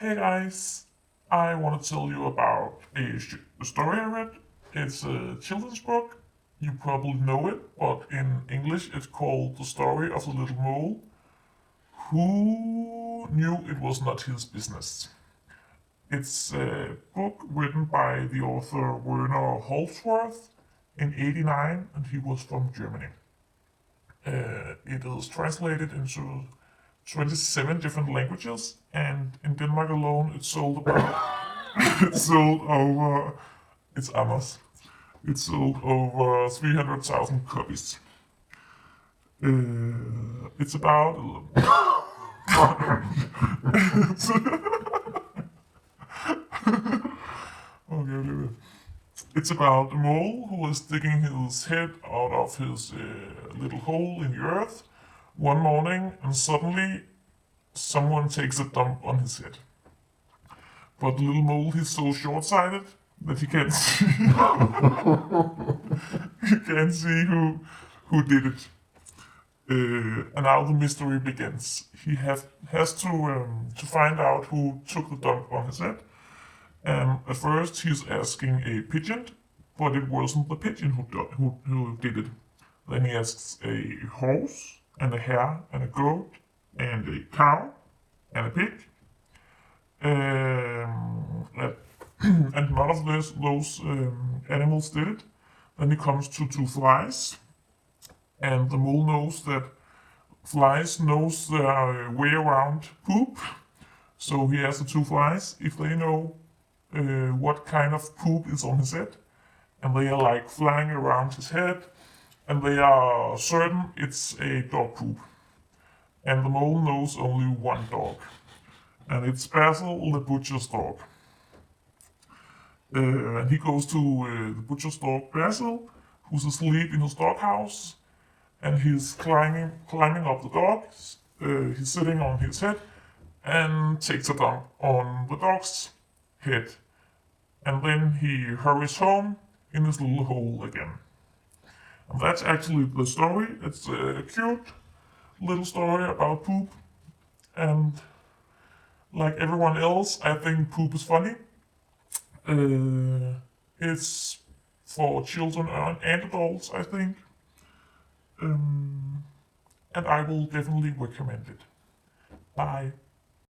Hey guys, I want to tell you about a story I read. It's a children's book. You probably know it, but in English it's called The Story of the Little Mole. Who knew it was not his business? It's a book written by the author Werner Holzworth in '89, and he was from Germany. It is translated into 27 different languages, and in Denmark alone, it sold about it sold over it's Amos. It sold over 300,000 copies. It's about okay, it's about a mole who is sticking his head out of his little hole in the earth one morning, and suddenly someone takes a dump on his head. But the little mole, he's so short-sighted that he can't see, he can't see who did it. And now the mystery begins. He has to find out who took the dump on his head. At first, he's asking a pigeon, but it wasn't the pigeon who did it. Then he asks a horse, and a hare, and a goat, and a cow, and a pig. And and none of those animals did it. Then he comes to two flies, and the mole knows that flies knows their way around poop. So he asks the two flies if they know what kind of poop is on his head, and they are like flying around his head, and they are certain it's a dog poop. And the mole knows only one dog, and it's Basil the butcher's dog. And he goes to the butcher's dog Basil, who's asleep in his doghouse, and he's climbing up the dog. He's sitting on his head and takes a dump on the dog's head, and then he hurries home in his little hole again. And that's actually the story. It's a cute little story about poop, and like everyone else, I think poop is funny. It's for children and adults, I think. And I will definitely recommend it. Bye.